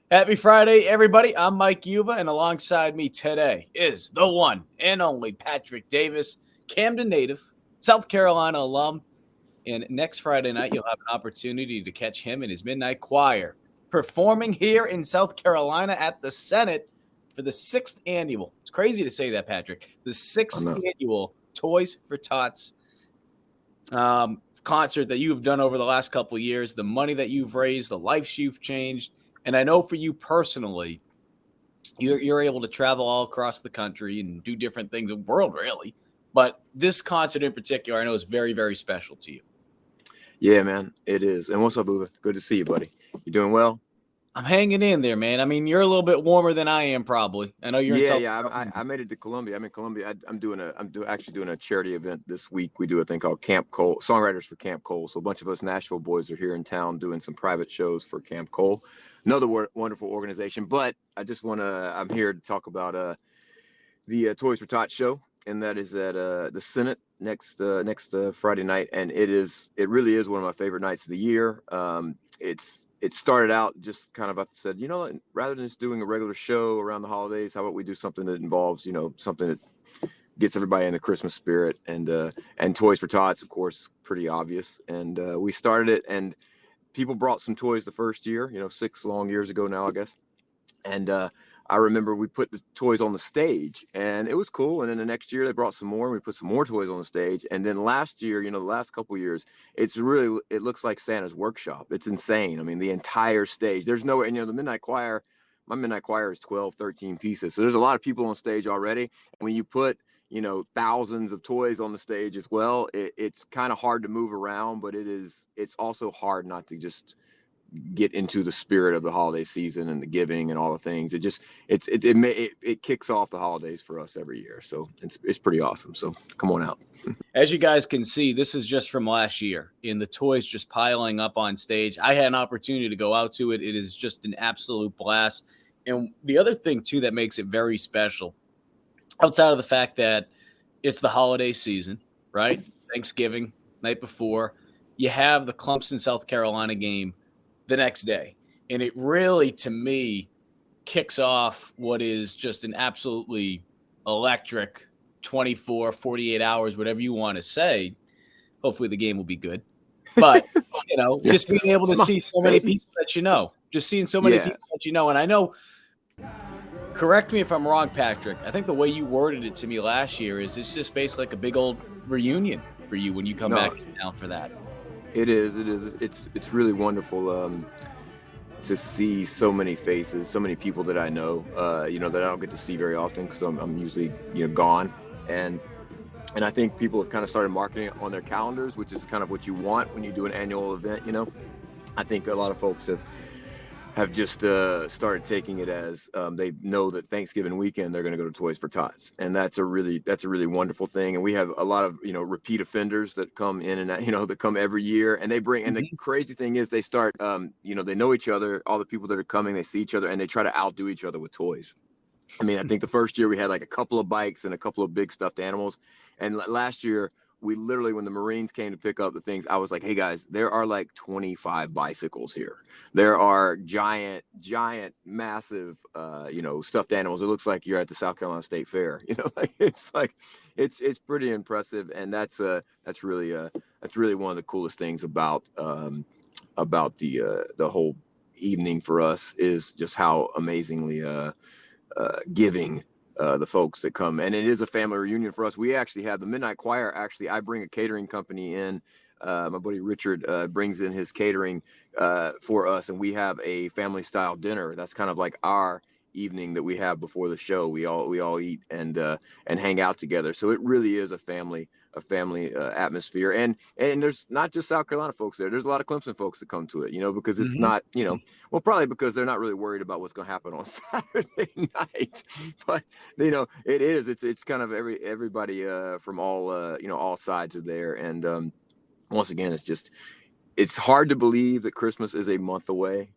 Happy Friday, everybody. I'm Mike Yuva, and alongside me today is the one and only Patrick Davis, Camden native, South Carolina alum. And next Friday night, you'll have an opportunity to catch him and his Midnight Choir performing here in South Carolina at the Senate for the sixth annual. It's crazy to say that, Patrick. The sixth annual Toys for Tots concert that you've done over the last couple of years, the money that you've raised, the lives you've changed. And I know for you personally, you're able to travel all across the country and do different things, the world really. But this concert in particular, I know is very, very special to you. Yeah, man, it is. And what's up, Uva? Good to see you, buddy. You doing well? I'm hanging in there, man. I mean, you're a little bit warmer than I am, probably. I know you're in South Yeah. I made it to Columbia. I'm in Columbia. Actually doing a charity event this week. We do a thing called Camp Cole, Songwriters for Camp Cole. So a bunch of us Nashville boys are here in town doing some private shows for Camp Cole. Another wonderful organization. But I'm here to talk about the Toys for Tots show, and that is at the Senate next Friday night, and it really is one of my favorite nights of the year. It started out just kind of, I said, rather than just doing a regular show around the holidays, how about we do something that involves, something that gets everybody in the Christmas spirit, and Toys for Tots, of course, pretty obvious. And we started it, and people brought some toys the first year, 6 long years ago now, I guess. And I remember we put the toys on the stage, and it was cool. And then the next year they brought some more, and we put some more toys on the stage. And then last year, the last couple of years, it looks like Santa's workshop. It's insane. I mean, the entire stage, there's no, and the Midnight Choir, my Midnight Choir is 12, 13 pieces. So there's a lot of people on stage already. And when you put, thousands of toys on the stage as well, it's kind of hard to move around, but it's also hard not to just get into the spirit of the holiday season and the giving and all the things. It kicks off the holidays for us every year. So it's pretty awesome. So come on out. As you guys can see, this is just from last year, and the toys just piling up on stage. I had an opportunity to go out to it. It is just an absolute blast. And the other thing, too, that makes it very special, outside of the fact that it's the holiday season, right? Thanksgiving, night before, you have the Clemson, South Carolina game the next day. And it really, to me, kicks off what is just an absolutely electric 24, 48 hours, whatever you want to say. Hopefully the game will be good. But, just being able to see so many people that just seeing so many people that and I know, correct me if I'm wrong, Patrick, I think the way you worded it to me last year is it's just basically like a big old reunion for you when you come back down for that. It is. It's really wonderful to see so many faces, so many people that I know, that I don't get to see very often because I'm usually gone, and I think people have kind of started marketing it on their calendars, which is kind of what you want when you do an annual event. I think a lot of folks have just started taking it as they know that Thanksgiving weekend they're going to go to Toys for Tots, and that's a really wonderful thing. And we have a lot of repeat offenders that come in and that come every year, and they bring. And the crazy thing is they start they know each other. All the people that are coming, they see each other, and they try to outdo each other with toys. I mean, I think the first year we had like a couple of bikes and a couple of big stuffed animals, and last year we literally, when the Marines came to pick up the things, I was like, hey guys, there are like 25 bicycles here. There are giant, massive, stuffed animals. It looks like you're at the South Carolina State Fair. It's pretty impressive. And that's really one of the coolest things about the whole evening for us, is just how amazingly giving the folks that come. And it is a family reunion for us. We actually have the Midnight Choir. Actually, I bring a catering company in. My buddy Richard brings in his catering for us, and we have a family style dinner. That's kind of like our evening that we have before the show. We all eat and hang out together. So it really is a family atmosphere. And there's not just South Carolina folks there. There's a lot of Clemson folks that come to it, because it's not, well, probably because they're not really worried about what's going to happen on Saturday night. But it's kind of everybody from all sides are there. And once again, it's hard to believe that Christmas is a month away.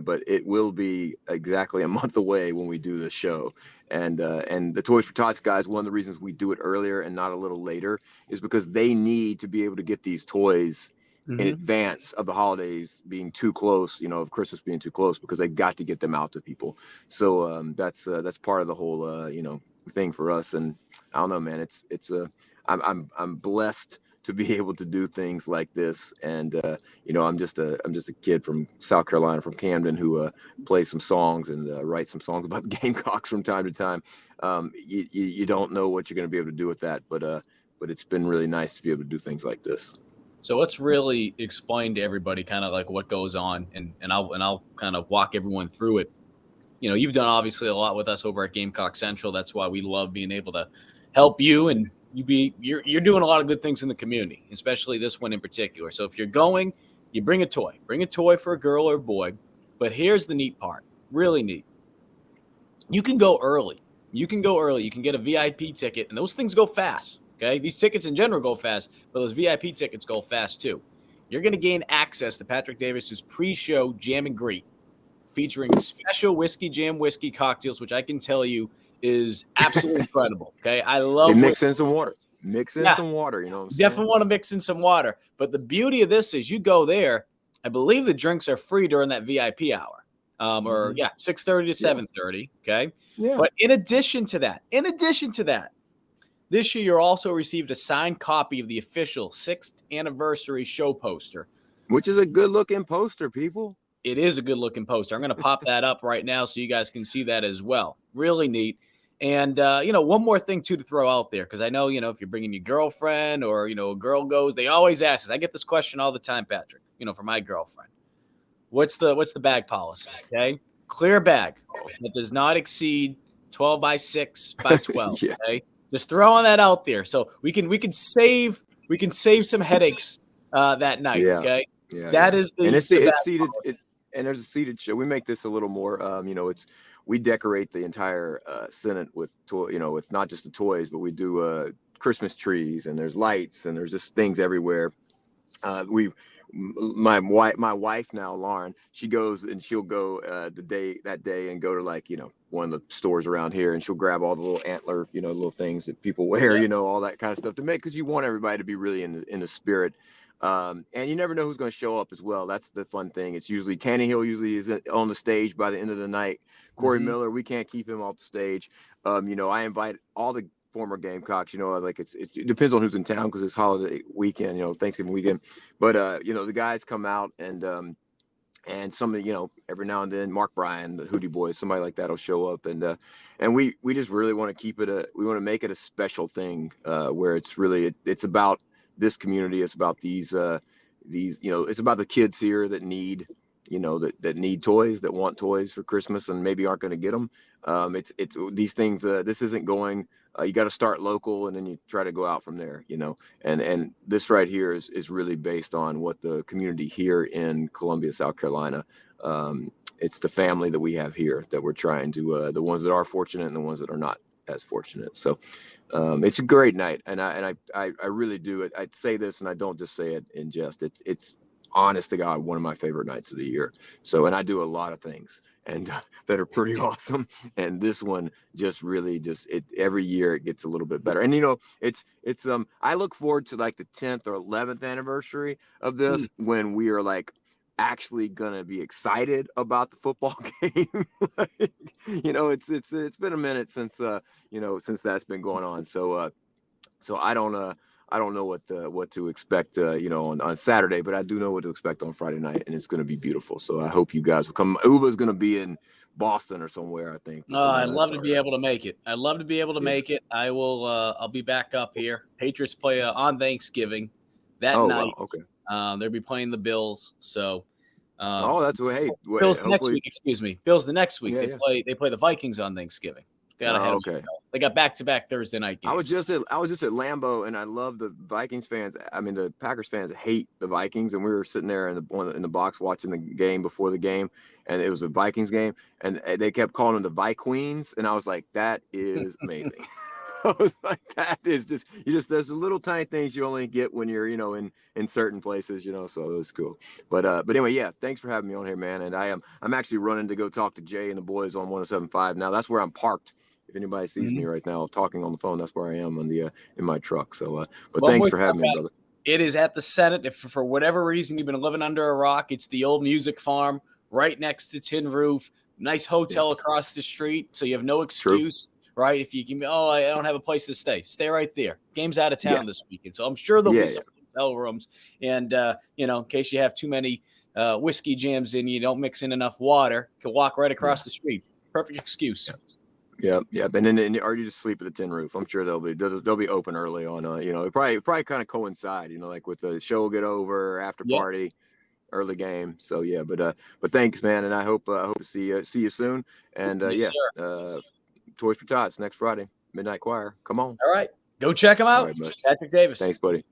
But it will be exactly a month away when we do the show. And the Toys for Tots guys, one of the reasons we do it earlier and not a little later is because they need to be able to get these toys in advance of the holidays being too close, of Christmas being too close, because they got to get them out to people. So that's part of the whole thing for us. And I don't know, man, I'm blessed to be able to do things like this. And I'm just a kid from South Carolina, from Camden, who plays some songs and writes some songs about the Gamecocks from time to time. You don't know what you're going to be able to do with that, but it's been really nice to be able to do things like this. So let's really explain to everybody kind of like what goes on, and I'll kind of walk everyone through it. You've done obviously a lot with us over at Gamecock Central. That's why we love being able to help you, and you're doing a lot of good things in the community, especially this one in particular. So if you're going, you bring a toy for a girl or a boy. But here's the neat part, really neat. You can go early. You can get a VIP ticket, and those things go fast. Okay, these tickets in general go fast, but those VIP tickets go fast too. You're going to gain access to Patrick Davis's pre-show jam and greet, featuring special whiskey jam whiskey cocktails, which I can tell you is absolutely incredible. Okay, I love mix in some water. Some water. You know what I'm saying? Definitely want to mix in some water. But the beauty of this is you go there. I believe the drinks are free during that VIP hour, 6:30 to 7:30. Okay. Yeah. But in addition to that, this year, you'll also received a signed copy of the official 6th anniversary show poster. Which is a good-looking poster, people. It is a good-looking poster. I'm going to pop that up right now so you guys can see that as well. Really neat. And, one more thing, too, to throw out there, because I know, if you're bringing your girlfriend or, a girl goes, they always ask us. I get this question all the time, Patrick, for my girlfriend. What's the bag policy, okay? Clear bag that does not exceed 12 by 6 by 12, yeah. Okay? Just throwing that out there, so we can save some headaches that night. Yeah. Okay, yeah, that is the and it's seated. And there's a seated show. We make this a little more. We decorate the entire Senate with with not just the toys, but we do Christmas trees, and there's lights, and there's just things everywhere. My wife now, Lauren, she goes and she'll go that day and go to one of the stores around here, and she'll grab all the little antler, little things that people wear, all that kind of stuff to make, because you want everybody to be really in the spirit. And you never know who's going to show up as well. That's the fun thing. It's usually Canny Hill is on the stage by the end of the night. Corey Miller, we can't keep him off the stage. I invite all the former Gamecocks, it depends on who's in town, because it's holiday weekend, Thanksgiving weekend. But the guys come out, and somebody, every now and then, Mark Bryan, the Hootie Boys, somebody like that will show up, and we just really want to we want to make it a special thing, where it's really it's about this community. It's about these it's about the kids here that need that need toys, that want toys for Christmas and maybe aren't going to get them. It's these things. This isn't going. You got to start local, and then you try to go out from there. And this right here is really based on what the community here in Columbia, South Carolina. It's the family that we have here that we're trying to the ones that are fortunate and the ones that are not as fortunate. So it's a great night, and I really do it. I say this, and I don't just say it in jest. It's honest to God, one of my favorite nights of the year. So, and I do a lot of things and that are pretty awesome. And this one just really every year it gets a little bit better. And it's I look forward to like the 10th or 11th anniversary of this, when we are actually gonna be excited about the football game. It's been a minute since since that's been going on. So I don't know what to expect, on Saturday, but I do know what to expect on Friday night, and it's going to be beautiful. So I hope you guys will come. Uva's going to be in Boston or somewhere, I think. I'd love to be able to make it. I'd love to be able to make it. I will. I'll be back up here. Patriots play on Thanksgiving that night. Wow. Okay. They'll be playing the Bills. So. That's what. Hey, Bills next week. Excuse me. Bills the next week. Yeah, They play the Vikings on Thanksgiving. Okay. They got back-to-back Thursday night games. I was just at Lambeau, and I love the Vikings fans. I mean, the Packers fans hate the Vikings, and we were sitting there in the box watching the game before the game, and it was a Vikings game, and they kept calling them the Vikings, and I was like, that is amazing. I was like, that is just there's the little tiny things you only get when you're in certain places, so it was cool. But anyway, yeah, thanks for having me on here, man. And I'm actually running to go talk to Jay and the boys on 107.5 now. That's where I'm parked. If anybody sees me right now talking on the phone, that's where I am in my truck. So, but thanks for having me, brother. It is at the Senate. If for whatever reason you've been living under a rock, it's the old music farm right next to Tin Roof. Nice hotel across the street, so you have no excuse, right? If you can, I don't have a place to stay. Stay right there. Game's out of town this weekend, so I'm sure there'll be some hotel rooms. And in case you have too many whiskey jams and you don't mix in enough water, you can walk right across the street. Perfect excuse. Yeah. And then, or you just sleep at the Tin Roof. I'm sure they'll be open early on. It probably kind of coincide. Like with the show will get over, after party, early game. So yeah, but thanks, man, and I hope to see you soon. And Toys for Tots next Friday, Midnight Choir. Come on. All right, go check them out. All right, buddy. Patrick Davis. Thanks, buddy.